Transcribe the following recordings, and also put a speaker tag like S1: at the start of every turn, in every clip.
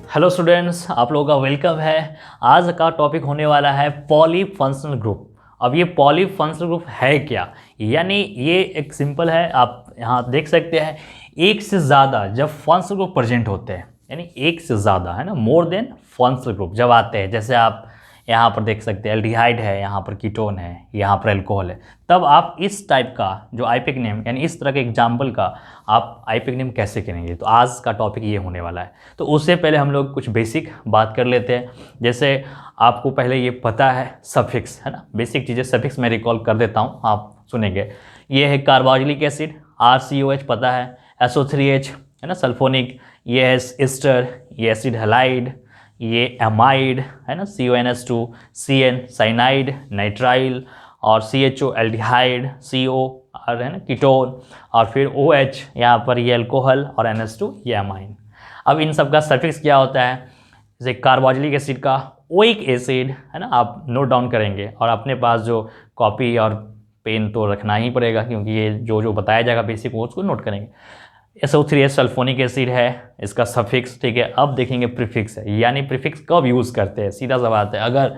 S1: Hello students, आप लोगों का वेलकम है। आज का टॉपिक होने वाला है पॉलीफंक्शनल ग्रुप। अब ये पॉलीफंक्शनल ग्रुप है क्या? यानी ये एक सिंपल है, आप यहाँ देख सकते हैं। एक से ज़्यादा जब फंक्शनल ग्रुप प्रेजेंट होते हैं, यानी एक से ज़्यादा है ना, मोर देन फंक्शनल ग्रुप जब आते हैं, जैसे आप यहाँ पर देख सकते हैं एल्डिहाइड है, यहाँ पर कीटोन है, यहाँ पर अल्कोहल है, तब आप इस टाइप का जो आईपिक नेम यानी इस तरह के एग्जाम्पल का आप आईपिक नेम कैसे करेंगे। तो आज का टॉपिक ये होने वाला है। तो उससे पहले हम लोग कुछ बेसिक बात कर लेते हैं। जैसे आपको पहले ये पता है सफिक्स है ना, बेसिक चीज़ें सफिक्स मैं रिकॉल कर देता हूँ, आप सुनेंगे। ये है कार्बोक्सिलिक एसिड RCOH पता है, SO3H है ना सल्फोनिक, ये है एस्टर, ये एसिड हैलाइड, ये एमाइड है ना CONS2, CN साइनाइड नाइट्राइल, और CHO एल्डिहाइड, CO और है ना कीटोन, और फिर OH यहाँ पर ये अल्कोहल, और NH2 ये एमाइन। अब इन सब का सफिक्स क्या होता है? जैसे कार्बोक्सिलिक एसिड का ओइक एसिड है ना, आप नोट डाउन करेंगे, और अपने पास जो कॉपी और पेन तो रखना ही पड़ेगा, क्योंकि ये जो बताया जाएगा बेसिक वो उसको नोट करेंगे। SO3H सल्फोनिक एसिड है, इसका सफिक्स, ठीक है। अब देखेंगे प्रीफिक्स है, यानी प्रीफिक्स कब यूज़ करते हैं, सीधा सा बात है। अगर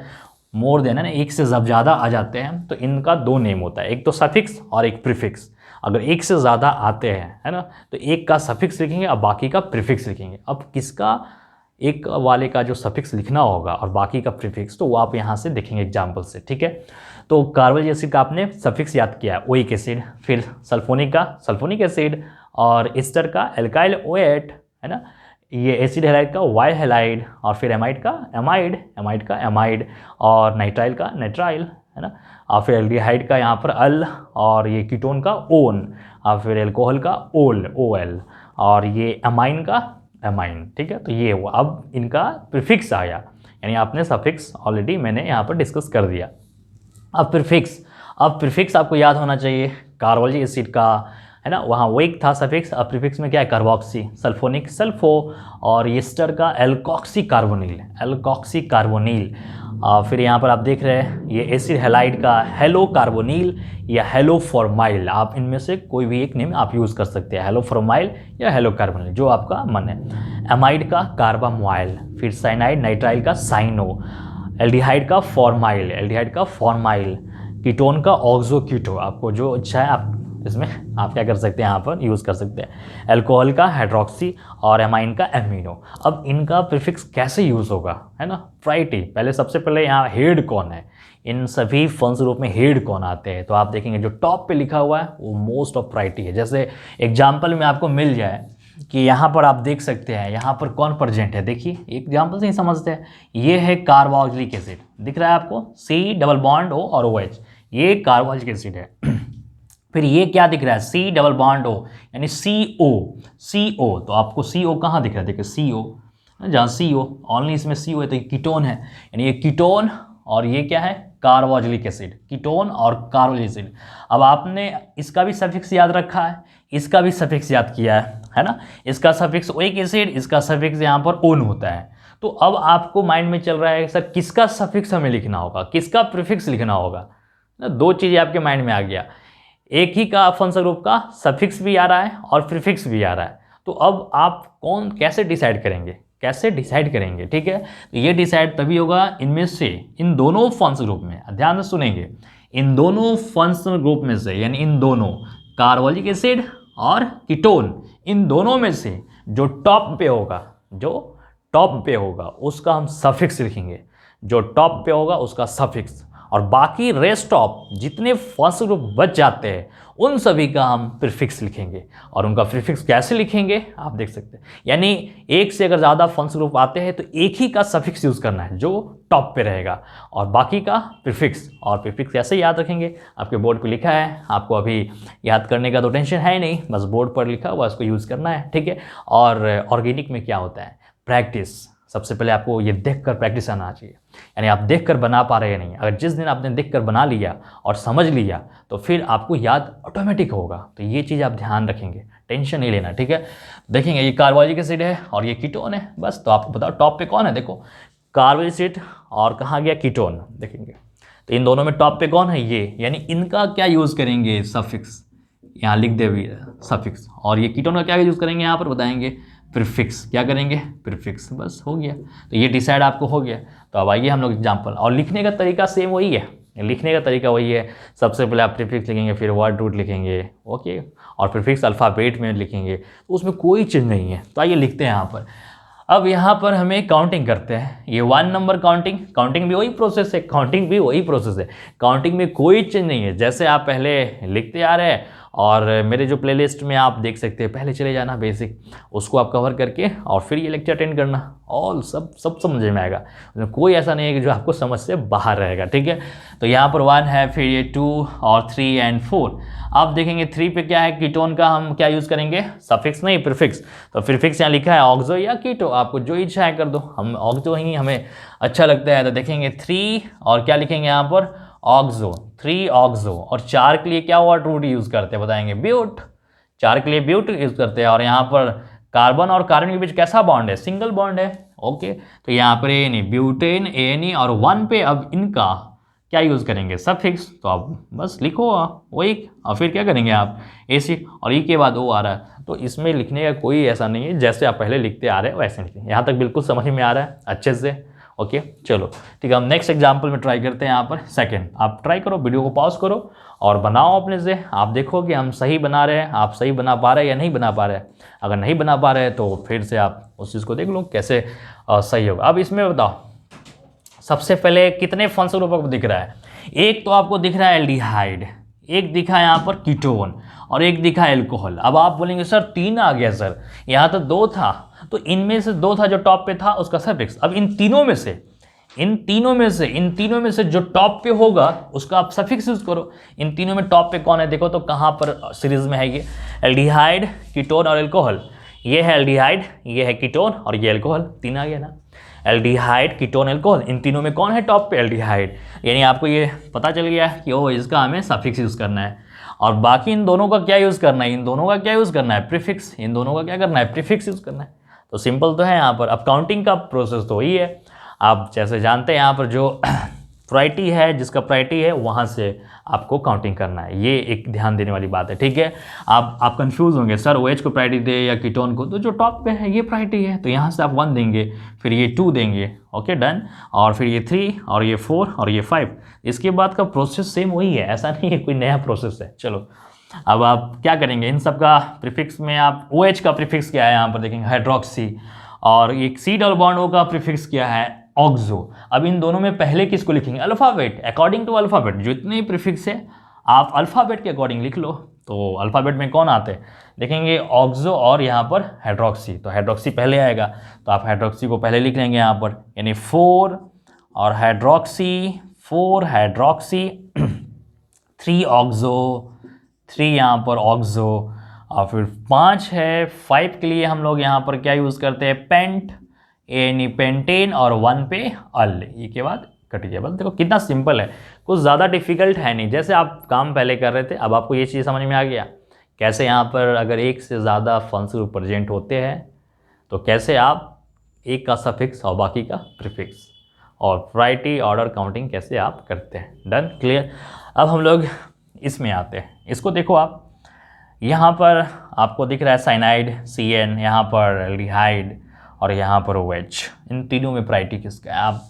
S1: मोर देन है ना, एक से जब ज़्यादा आ जाते हैं तो इनका दो नेम होता है, एक तो सफिक्स और एक प्रीफिक्स। अगर एक से ज़्यादा आते हैं है ना, तो एक का सफिक्स लिखेंगे और बाकी का प्रीफिक्स लिखेंगे। अब किसका एक वाले का जो सफिक्स लिखना होगा और बाकी का प्रीफिक्स, तो वो आप यहाँ से देखेंगे एग्जाम्पल से, ठीक है। तो कार्बोक्सिलिक एसिड का आपने सफिक्स याद किया है ओइक एसिड, फिर सल्फोनिक का सल्फोनिक एसिड, और एस्टर का एल्काइल OH है ना, ये एसिड हैलाइड का वाई हैलाइड, और फिर एमाइड का एमाइड, एमाइड का एमाइड, और नाइट्राइल का नाइट्राइल है ना, और फिर एल्डिहाइड का यहाँ पर अल, और ये कीटोन का ओन, और फिर एल्कोहल का ओल OL, और ये एमाइन का एमाइन, ठीक है। तो ये हुआ, अब इनका प्रीफिक्स आया, यानी आपने सफिक्स ऑलरेडी मैंने यहाँ पर डिस्कस कर दिया। अब प्रीफिक्स आपको याद होना चाहिए। कार्बोक्सिलिक एसिड का है ना, वहाँ वेक था सफिक्स, अब प्रीफिक्स में क्या है, कार्बोक्सी, सल्फोनिक सल्फो, और एस्टर का एल्कोक्सी कार्बोनिल। फिर यहाँ पर आप देख रहे हैं ये एसिड हैलाइड का हेलो कार्बोनिल या हेलो फॉर्माइल, आप इनमें से कोई भी एक नेम आप यूज़ कर सकते हैं, हेलो फॉर्माइल या हेलो कार्बोनिल, जो आपका मन है। एमाइड का कार्बामोइल, फिर साइनाइड नाइट्राइल का साइनो, एल्डिहाइड का फॉर्माइल, कीटोन का ऑक्सोकीटो, आपको जो अच्छा है आप इसमें आप क्या कर सकते हैं, यहाँ पर यूज़ कर सकते हैं। अल्कोहल का हाइड्रोक्सी, और एमाइन का एमिनो। अब इनका प्रीफिक्स कैसे यूज़ होगा है ना, प्रायोरिटी पहले, सबसे पहले यहाँ हेड कौन है, इन सभी फंक्शनल ग्रुप में हेड कौन आते हैं, तो आप देखेंगे जो टॉप पे लिखा हुआ है वो मोस्ट ऑफ प्रायोरिटी है। जैसे एग्जाम्पल में आपको मिल जाए कि यहाँ पर आप देख सकते हैं यहाँ पर कौन प्रेजेंट है, देखिए एग्जाम्पल से ही समझते हैं। ये है कार्बोक्सिलिक एसिड, दिख रहा है आपको, C+O और OH, ये कार्बोक्सिलिक एसिड है। फिर ये क्या दिख रहा है, C+O यानी CO, तो आपको CO कहाँ दिख रहा है, देखिए CO, जहाँ CO ऑनली इसमें CO है, तो ये कीटोन है, यानी ये कीटोन, और ये क्या है, कार्बोक्सिलिक एसिड, कीटोन और कार्बोक्सिलिक एसिड। अब आपने इसका भी सफिक्स याद रखा है, इसका भी सफिक्स याद किया है ना, इसका सफिक्स ओइक एसिड, इसका सफिक्स यहाँ पर ओन होता है। तो अब आपको माइंड में चल रहा है सर किसका सफिक्स हमें लिखना होगा, किसका प्रीफिक्स लिखना होगा ना, दो चीज़ें आपके माइंड में आ गया, एक ही का फंक्शनल ग्रुप का सफिक्स भी आ रहा है और प्रीफिक्स भी आ रहा है। तो अब आप कैसे डिसाइड करेंगे, ठीक है। तो ये डिसाइड तभी होगा इनमें से, इन दोनों फंक्शनल ग्रुप में, ध्यान से सुनेंगे, इन दोनों फंक्शनल ग्रुप में से, यानी इन दोनों कार्बोक्सिलिक एसिड और कीटोन, इन दोनों में से जो टॉप पे होगा उसका हम सफिक्स लिखेंगे, जो टॉप पे होगा उसका सफिक्स, और बाकी रेस्ट ऑफ जितने फंक्शनल ग्रुप बच जाते हैं उन सभी का हम प्रीफिक्स लिखेंगे। और उनका प्रीफिक्स कैसे लिखेंगे आप देख सकते हैं, यानी एक से अगर ज़्यादा फंक्शनल ग्रुप आते हैं तो एक ही का सफिक्स यूज़ करना है जो टॉप पे रहेगा, और बाकी का प्रीफिक्स। और प्रीफिक्स कैसे याद रखेंगे, आपके बोर्ड पे लिखा है, आपको अभी याद करने का तो टेंशन है नहीं, बस बोर्ड पर लिखा हुआ उसको यूज़ करना है, ठीक है। और ऑर्गेनिक में क्या होता है, प्रैक्टिस, सबसे पहले आपको ये देखकर प्रैक्टिस आना चाहिए, यानी आप देखकर बना पा रहे हैं नहीं, अगर जिस दिन आपने देखकर बना लिया और समझ लिया तो फिर आपको याद ऑटोमेटिक होगा। तो ये चीज़ आप ध्यान रखेंगे, टेंशन नहीं लेना, ठीक है। देखेंगे ये कार्बोक्सिलिक एसिड है और ये कीटोन है, बस। तो आपको बताओ टॉप पे कौन है, देखो कार्बोक्सिलिक एसिड और कहाँ गया कीटोन, देखेंगे तो इन दोनों में टॉप पे कौन है, ये, यानी इनका क्या यूज़ करेंगे, सफिक्स, यहाँ लिख दे सफिक्स। और ये कीटोन का क्या यूज़ करेंगे यहाँ पर बताएंगे, प्रीफिक्स, क्या करेंगे, प्रीफिक्स, बस हो गया। तो ये डिसाइड आपको हो गया। तो अब आइए हम लोग एग्जाम्पल, और लिखने का तरीका सेम वही है, लिखने का तरीका वही है। सबसे पहले आप प्रीफिक्स लिखेंगे, फिर वर्ड रूट लिखेंगे, ओके, और प्रीफिक्स अल्फ़ाबेट में लिखेंगे, तो उसमें कोई चीज़ नहीं है। तो आइए लिखते हैं यहाँ पर। अब यहाँ पर हमें काउंटिंग करते हैं, ये 1 नंबर काउंटिंग, काउंटिंग भी वही प्रोसेस है, काउंटिंग भी वही प्रोसेस है, काउंटिंग में कोई चेंज नहीं है। जैसे आप पहले लिखते आ रहे हैं, और मेरे जो प्लेलिस्ट में आप देख सकते हैं, पहले चले जाना बेसिक, उसको आप कवर करके और फिर ये लेक्चर अटेंड करना, ऑल सब समझ में आएगा। कोई ऐसा नहीं है कि जो आपको समझ से बाहर रहेगा, ठीक है। तो यहाँ पर 1 है, फिर ये 2 और 3 एंड 4। आप देखेंगे 3 पे क्या है, कीटोन का हम क्या यूज़ करेंगे, सफिक्स नहीं प्रीफिक्स। तो प्रीफिक्स यहाँ लिखा है ऑक्सो या कीटो, आपको जो इच्छा है कर दो, हम ऑक्सो ही हमें अच्छा लगता है। तो देखेंगे 3 और क्या लिखेंगे यहाँ पर, ऑक्सो, 3 ऑक्सो। और 4 के लिए क्या वर्ड रूट यूज़ करते हैं बताएंगे, ब्यूट, 4 के लिए ब्यूट यूज़ करते हैं। और यहाँ पर कार्बन और कार्बन के बीच कैसा बॉन्ड है, सिंगल बॉन्ड है, ओके। तो यहाँ पर ए नहीं, ब्यूटेन, ए और 1 पे अब इनका क्या यूज़ करेंगे, सफिक्स। तो आप बस लिखो वही, और फिर क्या करेंगे आप, एसिड, और ई के बाद ओ आ रहा है। तो इसमें लिखने का कोई ऐसा नहीं है, जैसे आप पहले लिखते आ रहे हैं वैसे लिखते हैं। यहाँ तक बिल्कुल समझ में आ रहा है अच्छे से, ओके। चलो ठीक है, हम नेक्स्ट एग्जाम्पल में ट्राई करते हैं। यहाँ पर सेकंड, आप ट्राई करो, वीडियो को पॉज करो और बनाओ अपने से, आप देखो कि हम सही बना रहे हैं, आप सही बना पा रहे हैं या नहीं बना पा रहे हैं। अगर नहीं बना पा रहे हैं तो फिर से आप उस चीज़ को देख लो कैसे सही होगा। अब इसमें बताओ, सबसे पहले कितने फंक्शनल ग्रुप आपको दिख रहा है, एक तो आपको दिख रहा है एल्डिहाइड, एक दिखा है यहाँ पर कीटोन, और एक दिखा है एल्कोहल। अब आप बोलेंगे सर 3 आ गया सर, यहाँ तो 2 था, तो इनमें से 2 था जो टॉप पे था उसका सफिक्स। अब इन तीनों में से जो टॉप पे होगा उसका आप सफिक्स यूज करो। इन तीनों में टॉप पे कौन है, देखो तो कहाँ पर सीरीज में है ये, एल्डिहाइड, कीटोन और एल्कोहल। ये है एल्डिहाइड, ये है कीटोन और ये एल्कोहल, 3 आ गया ना, एल्डिहाइड, कीटोन, एल्कोहल। इन तीनों में कौन है टॉप पे, एल्डिहाइड। यानी आपको ये पता चल गया कि ओ इसका हमें सफिक्स यूज़ करना है। और बाकी इन दोनों का क्या यूज़ करना है, इन दोनों का क्या यूज़ करना है, प्रीफिक्स। इन दोनों का क्या करना है, प्रीफिक्स यूज़ करना है। तो सिंपल तो है यहाँ पर। अब काउंटिंग का प्रोसेस तो वही है, आप जैसे जानते हैं यहाँ पर जो प्रायोरिटी है, जिसका प्रायोरिटी है वहाँ से आपको काउंटिंग करना है। ये एक ध्यान देने वाली बात है, ठीक है। आप कंफ्यूज होंगे सर OH को प्रायोरिटी दे या कीटोन को, तो जो टॉप पे है ये प्रायोरिटी है, तो यहाँ से आप 1 देंगे, फिर ये 2 देंगे, ओके डन, और फिर ये 3 और ये 4 और ये 5। इसके बाद का प्रोसेस सेम वही है, ऐसा नहीं है कोई नया प्रोसेस है। चलो अब आप क्या करेंगे, इन सब का प्रीफिक्स में आप OH का प्रीफिक्स क्या है, यहाँ पर देखेंगे हाइड्रोक्सी, और एक C डबल बॉन्ड O का प्रीफिक्स क्या है, ऑक्सो। अब इन दोनों में पहले किसको लिखेंगे, अल्फ़ाबेट, अकॉर्डिंग टू अल्फ़ाबेट। जितने प्रीफिक्स है आप अल्फ़ाबेट के अकॉर्डिंग लिख लो। तो अल्फ़ाबेट में कौन आते हैं, देखेंगे ऑक्सो और यहाँ पर हाइड्रोक्सी। तो हाइड्रोक्सी पहले आएगा, तो आप हाइड्रोक्सी को पहले लिख लेंगे यहाँ पर, यानी 4 और हाइड्रोक्सी, 4 हाइड्रोक्सी, 3 ऑक्सो, 3 यहाँ पर ऑक्सो, और फिर 5 है। 5 के लिए हम लोग यहाँ पर क्या यूज़ करते हैं, पेंट, यानी पेंटेन, और 1 पे अल, ये के बाद कट गया। बस देखो कितना सिंपल है, कुछ ज़्यादा डिफिकल्ट है नहीं। जैसे आप काम पहले कर रहे थे, अब आपको ये चीज़ समझ में आ गया कैसे यहाँ पर अगर एक से ज़्यादा फंक्शन प्रेजेंट होते हैं तो कैसे आप एक का सफिक्स और बाकी का प्रीफिक्स, और प्रायोरिटी ऑर्डर काउंटिंग कैसे आप करते हैं। Done, clear. अब हम लोग इसमें आते हैं, इसको देखो आप, यहाँ पर आपको दिख रहा है साइनाइड CN, यहाँ पर एल्डिहाइड और यहाँ पर OH। इन तीनों में प्रायोरिटी किसका है आप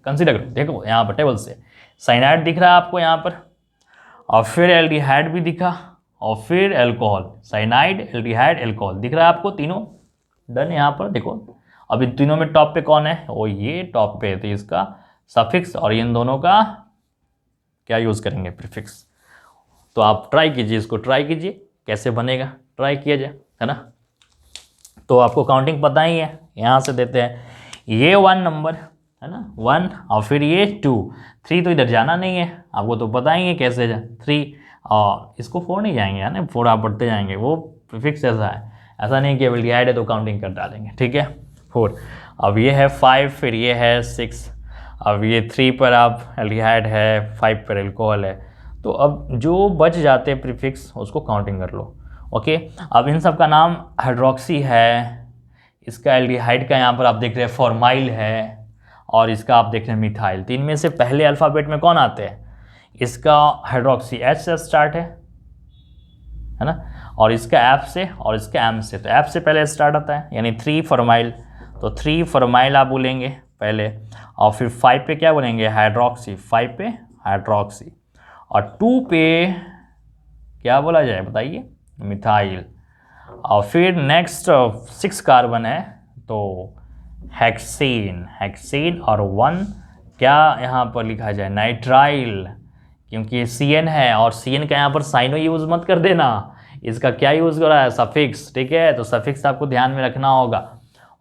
S1: कंसीडर करो। देखो यहाँ पर टेबल से साइनाइड दिख रहा है आपको यहाँ पर, और फिर एल्डिहाइड भी दिखा, और फिर एल्कोहल, साइनाइड, एल्डिहाइड, एल्कोहल दिख रहा है आपको तीनों। डन, यहाँ पर देखो अब इन तीनों में टॉप पे कौन है, वो ये टॉप पे है, तो इसका सफिक्स, और इन दोनों का क्या यूज़ करेंगे, प्रीफिक्स। तो आप ट्राई कीजिए, इसको ट्राई कीजिए कैसे बनेगा, ट्राई किया जाए, है ना। तो आपको काउंटिंग पता ही है, यहाँ से देते हैं, ये 1 नंबर है ना, 1, और फिर ये 2, 3 तो इधर जाना नहीं है, आपको तो पता ही है कैसे 3, और इसको 4 नहीं जाएंगे, है ना, 4 आप बढ़ते जाएंगे, वो प्रीफिक्स ऐसा है, ऐसा नहीं कि एल्डिहाइड है तो काउंटिंग कर डालेंगे, ठीक है। 4, अब ये है 5, फिर ये है 6, अब ये 3 पर आप एल्डिहाइड है, 5 पर एल्कोहल है। तो अब जो बच जाते हैं प्रीफिक्स उसको काउंटिंग कर लो, ओके। अब इन सब का नाम हाइड्रोक्सी है, इसका एल्डिहाइड का यहाँ पर आप देख रहे हैं फॉर्माइल है, और इसका आप देख रहे हैं मिथाइल। तो इनमें से पहले अल्फ़ाबेट में कौन आते हैं, इसका हाइड्रोक्सी H से स्टार्ट है है ना, और इसका एफ से और इसका एम से, तो एफ से पहले स्टार्ट होता है यानी 3 फॉर्माइल, तो 3 फॉर्माइल आप बोलेंगे पहले, और फिर 5 पे क्या बोलेंगे हाइड्रोक्सी, 5 पे हाइड्रोक्सी, और 2 पे क्या बोला जाए बताइए मिथाइल, और फिर नेक्स्ट 6 कार्बन है तो हेक्सेन, हेक्सेन, और 1 क्या यहाँ पर लिखा जाए नाइट्राइल, क्योंकि ये CN है और CN का यहाँ पर साइनो यूज़ मत कर देना, इसका क्या यूज़ कर रहा है सफिक्स, ठीक है, तो सफिक्स आपको ध्यान में रखना होगा।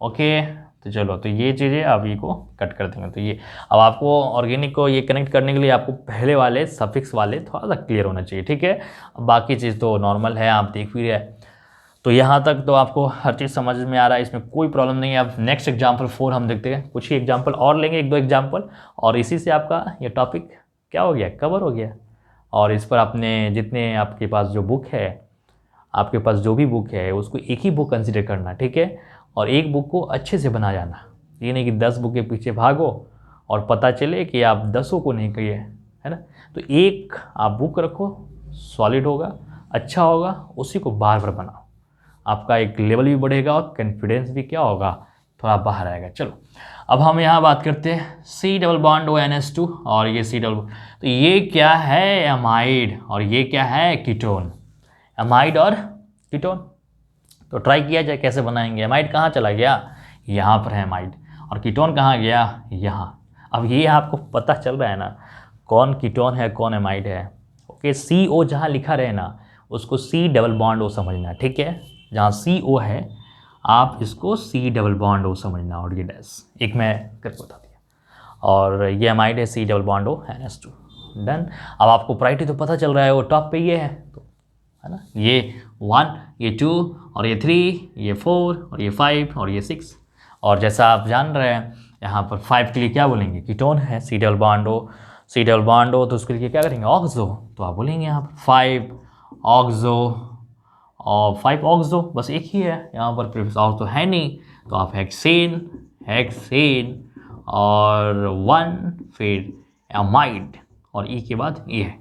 S1: ओके, तो चलो, तो ये चीज़ें अब ये को कट कर देंगे। तो ये अब आपको ऑर्गेनिक को ये कनेक्ट करने के लिए आपको पहले वाले सफिक्स वाले थोड़ा सा क्लियर होना चाहिए, ठीक है। अब बाकी चीज़ तो नॉर्मल है, आप देख भी रहे हैं, तो यहाँ तक तो आपको हर चीज़ समझ में आ रहा है, इसमें कोई प्रॉब्लम नहीं है। अब नेक्स्ट एग्जाम्पल 4 हम देखते हैं, कुछ ही एग्जाम्पल और लेंगे, 1-2 एग्जाम्पल, और इसी से आपका ये टॉपिक क्या हो गया, कवर हो गया। और इस पर आपने जितने आपके पास जो बुक है, आपके पास जो भी बुक है उसको एक ही बुक कंसिडर करना, ठीक है, और एक बुक को अच्छे से बना जाना, ये नहीं कि 10 बुक के पीछे भागो और पता चले कि आप 10 को नहीं किए, है ना। तो एक आप बुक रखो, सॉलिड होगा, अच्छा होगा, उसी को बार बार बनाओ, आपका एक लेवल भी बढ़ेगा और कॉन्फिडेंस भी क्या होगा, थोड़ा बाहर आएगा। चलो, अब हम यहाँ बात करते हैं C++ONS2 और ये C++, तो ये क्या है एमाइड और ये क्या है कीटोन, एमाइड और कीटोन। तो ट्राई किया जाए कैसे बनाएंगे। एमाइड कहाँ चला गया, यहाँ पर है एमाइड, और कीटोन कहाँ गया, यहाँ। अब ये आपको पता चल रहा है ना कौन कीटोन है कौन एमाइड है। ओके, CO जहाँ लिखा रहे ना उसको C++O समझना, ठीक है, जहाँ CO है आप इसको C++O समझना, और ये डैश एक मैं करके बता दिया, और ये एमाइड है C++ONS2, डन। अब आपको प्रायोरिटी तो पता चल रहा है, वो टॉप पे ये है, तो है ना, ये 1, ये 2, और ये 3, ये 4, और ये 5, और ये 6, और जैसा आप जान रहे हैं यहाँ पर 5 के लिए क्या बोलेंगे, कीटोन है C++O, तो उसके लिए क्या करेंगे ऑक्सो, तो आप बोलेंगे यहाँ पर 5 ऑक्सो, और 5 ऑक्सो, बस एक ही है यहाँ पर, प्रीफिक्स ऑक्सो है नहीं, तो आप हेक्सेन, और 1 फिर एमाइड, और ई के बाद ये है।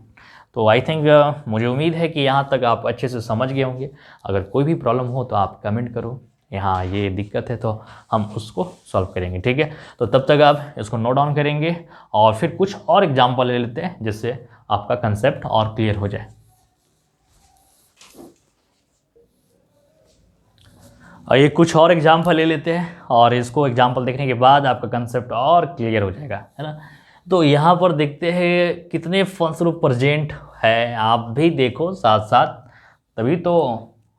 S1: तो आई थिंक मुझे उम्मीद है कि यहाँ तक आप अच्छे से समझ गए होंगे। अगर कोई भी प्रॉब्लम हो तो आप कमेंट करो, यहाँ ये दिक्कत है तो हम उसको सॉल्व करेंगे, ठीक है। तो तब तक आप इसको नोट डाउन करेंगे और फिर कुछ और एग्जाम्पल ले लेते हैं जिससे आपका कंसेप्ट और क्लियर हो जाए। और ये कुछ और एग्जाम्पल ले लेते हैं और इसको एग्जाम्पल देखने के बाद आपका कंसेप्ट और क्लियर हो जाएगा, है ना। तो यहाँ पर देखते हैं कितने फलस्वरूप प्रेजेंट है, आप भी देखो साथ साथ, तभी तो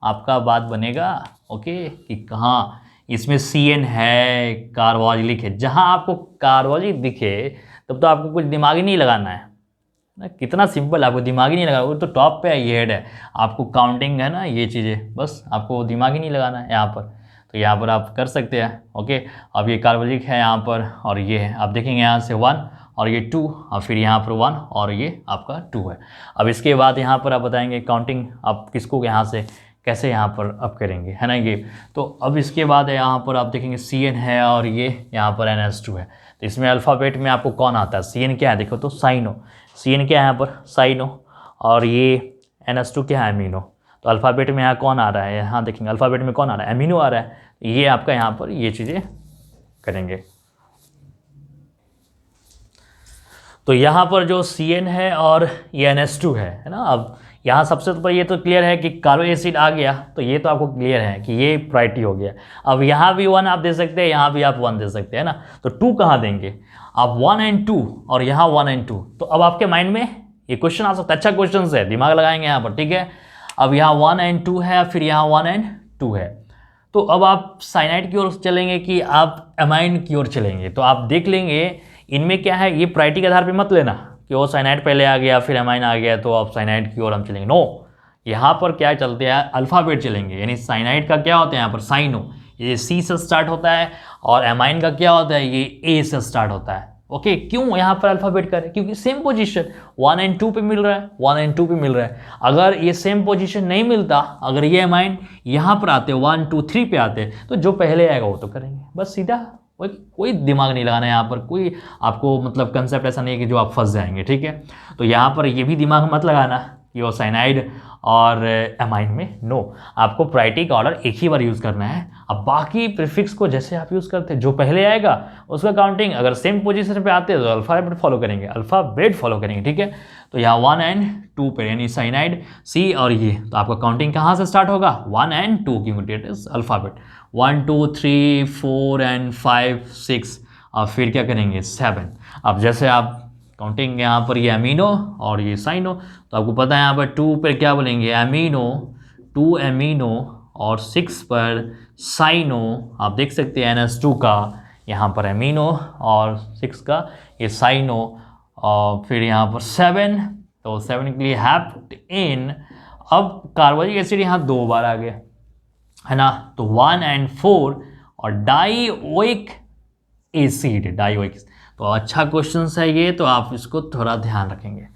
S1: आपका बात बनेगा। ओके, कि कहाँ इसमें CN है, कार्बोक्सिलिक है, जहाँ आपको कार्बोक्सिलिक दिखे तब तो आपको कुछ दिमाग ही नहीं लगाना है ना, कितना सिंपल, आपको दिमाग ही नहीं लगाना, वो तो टॉप पे है, ये हेड है, आपको काउंटिंग है ना ये चीज़ें, बस आपको दिमाग ही नहीं लगाना है यहाँ पर। तो यहाँ पर आप कर सकते हैं। ओके, अब ये कार्बोक्सिलिक है यहाँ पर, और ये है, आप देखेंगे यहाँ से 1 और ये 2, और फिर यहाँ पर 1 और ये आपका 2 है। अब इसके बाद यहाँ पर आप बताएंगे काउंटिंग आप किसको यहाँ से कैसे यहाँ पर अप करेंगे, है ना ये। तो अब इसके बाद यहाँ पर आप देखेंगे CN है और ये यहाँ पर NS2 है। तो इसमें अल्फ़ाबेट में आपको कौन आता है, CN क्या है देखो, तो साइनो, CN क्या है यहाँ पर साइनो, और ये NS2 क्या है अमीनो। तो अल्फ़ाबेट में यहाँ कौन आ रहा है, यहाँ देखेंगे अल्फ़ाबेट में कौन आ रहा है, अमीनो आ रहा है। ये आपका यहाँ पर ये चीज़ें करेंगे। तो यहाँ पर जो CN है और ये NS2 है ना। अब यहाँ सबसे ऊपर ये तो क्लियर है कि कार्बो एसिड आ गया, तो ये तो आपको क्लियर है कि ये प्रायोरिटी हो गया। अब यहाँ भी 1 आप दे सकते हैं, यहाँ भी आप 1 दे सकते हैं ना। तो 2 कहाँ देंगे आप, 1 और 2, और यहाँ 1 और 2। तो अब आपके माइंड में ये क्वेश्चन आ सकता है, अच्छा क्वेश्चन है, दिमाग लगाएंगे यहाँ पर, ठीक है। अब यहाँ 1 और 2 है, फिर यहाँ 1 और 2 है। तो अब आप साइनाइड की ओर चलेंगे कि आप एमाइन की ओर चलेंगे, तो आप देख लेंगे इनमें क्या है। ये प्रायोरिटी के आधार पे मत लेना कि वो साइनाइड पहले आ गया फिर एमाइन आ गया तो आप साइनाइड की ओर हम चलेंगे, नो। यहाँ पर क्या चलते हैं, अल्फ़ाबेट चलेंगे, यानी साइनाइड का क्या होता है यहाँ पर साइनो, ये C से स्टार्ट होता है, और एमाइन का क्या होता है ये A से स्टार्ट होता है। ओके, क्यों यहाँ पर अल्फ़ाबेट करें, क्योंकि सेम पोजीशन 1 और 2 पे मिल रहा है, 1 और 2 पे मिल रहा है। अगर ये सेम पोजीशन नहीं मिलता, अगर ये एमाइन यहाँ पर आते 1, 2, 3 पे आते, तो जो पहले आएगा वो तो करेंगे, बस सीधा, कोई दिमाग नहीं लगाना है यहाँ पर, कोई आपको मतलब कंसेप्ट ऐसा नहीं है कि जो आप फंस जाएंगे, ठीक है। तो यहाँ पर ये भी दिमाग मत लगाना थियोसाइनाइड और एमाइन में नो। आपको प्रायोरिटी का ऑर्डर एक ही बार यूज़ करना है। अब बाकी प्रीफिक्स को जैसे आप यूज़ करते हैं, जो पहले आएगा उसका काउंटिंग अगर सेम पोजीशन पे आते हैं तो अल्फ़ाबेट फॉलो करेंगे, अल्फ़ाबेट फॉलो करेंगे, ठीक है। तो यहाँ 1 एंड 2 पे यानी साइनाइड सी और ये, तो आपका काउंटिंग कहाँ से स्टार्ट होगा, 1 एंड 2 क्योंकि इट इज अल्फ़ाबेट, 1 2 3 4 एंड 5 6 और फिर क्या करेंगे 7। अब जैसे आप काउंटिंग यहाँ पर ये अमीनो और ये साइनो, तो आपको पता है यहाँ पर 2 पर क्या बोलेंगे अमीनो, 2 अमीनो और 6 पर साइनो। आप देख सकते हैं NH2 का यहाँ पर अमीनो और 6 का ये साइनो, और फिर यहाँ पर 7, तो 7 के लिए हैप्ट इन। अब कार्बोनिक एसिड यहाँ 2 बार आ गया है ना, तो 1 एंड 4 और डाइओइक एसिड, डाइओइक। तो अच्छा क्वेश्चन है ये, तो आप इसको थोड़ा ध्यान रखेंगे।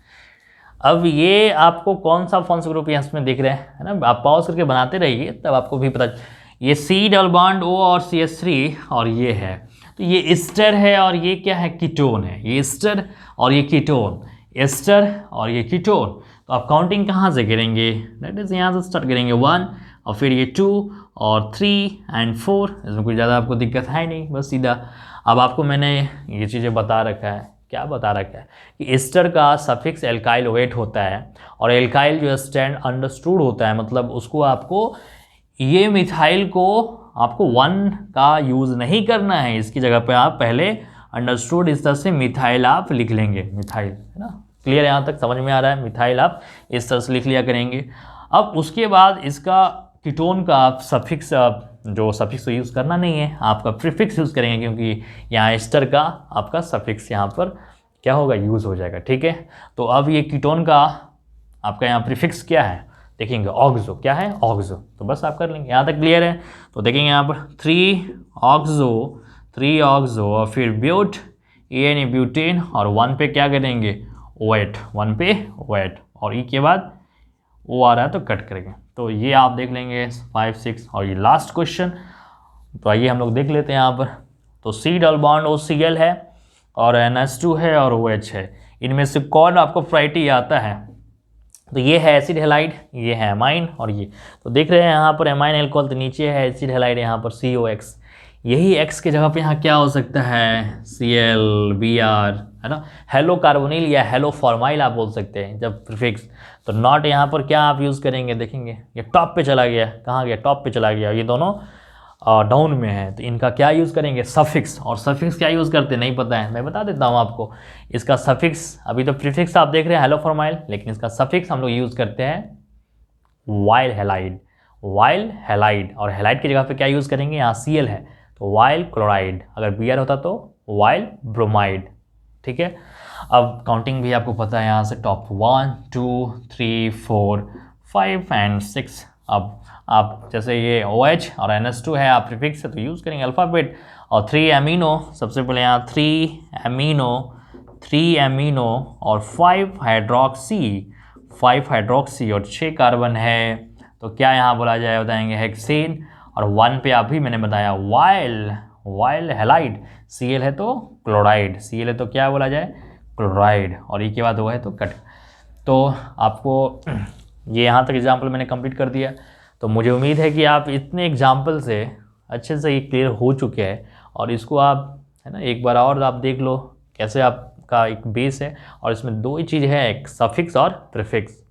S1: अब ये आपको कौन सा ग्रुप यहाँ इसमें दिख रहे हैं, है ना, आप पॉज करके बनाते रहिए तब आपको भी पता। ये C डबल बॉन्ड O और CH3 और ये है, तो ये एस्टर है और ये क्या है कीटोन है, ये एस्टर और ये कीटोन, एस्टर और ये कीटोन। तो आप काउंटिंग कहाँ से करेंगे, दैट इज यहाँ से स्टार्ट करेंगे 1 और फिर ये 2 और 3 एंड 4। इसमें कोई ज़्यादा आपको दिक्कत है नहीं, बस सीधा। अब आपको मैंने ये चीज़ें बता रखा है, क्या बता रखा है कि एस्टर का सफिक्स एल्काइल वेट होता है और एल्काइल जो स्टैंड अंडरस्टूड होता है, मतलब उसको आपको ये मिथाइल को आपको 1 का यूज़ नहीं करना है, इसकी जगह पे आप पहले अंडरस्टूड इस तरह से मिथाइल आप लिख लेंगे, मिथाइल, है ना। क्लियर, यहाँ तक समझ में आ रहा है, मिथाइल आप इस तरह से लिख लिया करेंगे। अब उसके बाद इसका कीटोन का आप सफिक्स, जो सफिक्स यूज़ करना नहीं है, आपका प्रीफिक्स यूज़ करेंगे, क्योंकि यहाँ एस्टर का आपका सफिक्स यहाँ पर क्या होगा यूज़ हो जाएगा, ठीक है। तो अब ये कीटोन का आपका यहाँ प्रीफिक्स क्या है देखेंगे, ऑक्सो, क्या है ऑक्सो, तो बस आप कर लेंगे, यहाँ तक क्लियर है। तो देखेंगे यहाँ पर 3 ऑक्सो और फिर ब्यूट यानी ब्यूटेन और 1 पे क्या करेंगे वेट, 1 पे वेट और ई के बाद वो आ रहा है तो कट करेंगे। तो ये आप देख लेंगे 5 6 और ये लास्ट क्वेश्चन। तो आइए हम लोग देख लेते हैं यहाँ पर। तो C डबल बॉन्ड OCl है और NH2 है और OH है, इनमें से कौन आपको प्रायोरिटी आता है, तो ये है एसिड हेलाइड, ये है एमाइन और ये, तो देख रहे हैं यहाँ पर एमाइन एल्कोहल, तो नीचे है एसिड हेलाइड यहाँ पर COX, यही X के जगह पे यहाँ क्या हो सकता है ClBr, है ना, हेलो कार्बोनिल या हेलो फॉर्माइल आप बोल सकते हैं जब प्रीफिक्स। तो नॉट यहाँ पर क्या आप यूज़ करेंगे देखेंगे, ये टॉप पे चला गया, कहाँ गया टॉप पे चला गया, ये दोनों डाउन में है, तो इनका क्या यूज़ करेंगे सफिक्स। और सफिक्स क्या यूज़ करते हैं नहीं पता है, मैं बता देता हूँ आपको। इसका सफिक्स, अभी तो प्रीफिक्स आप देख रहे हैं हेलो फॉर्माइल, लेकिन इसका सफिक्स हम लोग यूज़ करते हैं वाइल हेलाइड, वाइल हेलाइड। और हेलाइड की जगह पे क्या यूज़ करेंगे, यहाँ Cl है तो वाइल क्लोराइड, अगर Br होता तो वाइल ब्रोमाइड, ठीक है। अब काउंटिंग भी आपको पता है, यहाँ से टॉप 1 2 3 4 5 एंड 6। अब आप जैसे ये OH और NH2 है, आप प्रीफिक्स है तो यूज़ करेंगे अल्फ़ाबेट। और 3 अमीनो, सबसे पहले यहाँ 3 अमीनो और 5 हाइड्रोक्सी और 6 कार्बन है, तो क्या यहाँ बोला जाए बताएंगे हेक्सेन। और 1 पे आप भी मैंने बताया वाइल हेलाइड, Cl है तो क्लोराइड, Cl है तो क्या बोला जाए क्लोराइड, और ई के बाद वो है तो कट। तो आपको ये यहाँ तक एग्जाम्पल मैंने कंप्लीट कर दिया। तो मुझे उम्मीद है कि आप इतने एग्जाम्पल से अच्छे से ये क्लियर हो चुके हैं, और इसको आप है ना एक बार और आप देख लो कैसे आपका एक बेस है। और इसमें 2 ही चीज़ है, एक सफिक्स और प्रीफिक्स,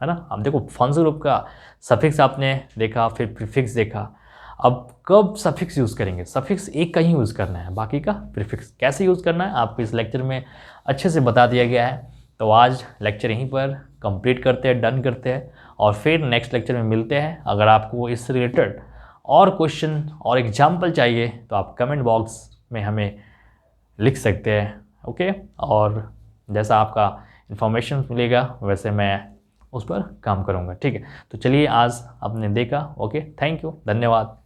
S1: है ना। अब देखो फंक्शन ग्रुप का सफिक्स आपने देखा, फिर प्रीफिक्स देखा। अब कब सफिक्स यूज़ करेंगे, सफिक्स एक का ही यूज़ करना है, बाकी का प्रीफिक्स कैसे यूज़ करना है आपको इस लेक्चर में अच्छे से बता दिया गया है। तो आज लेक्चर यहीं पर कंप्लीट करते हैं, डन करते हैं, और फिर नेक्स्ट लेक्चर में मिलते हैं। अगर आपको इससे रिलेटेड और क्वेश्चन और एग्जाम्पल चाहिए तो आप कमेंट बॉक्स में हमें लिख सकते हैं, ओके। और जैसा आपका इन्फॉर्मेशन मिलेगा वैसे मैं उस पर काम करूँगा, ठीक है। तो चलिए आज आपने देखा, ओके, थैंक यू, धन्यवाद।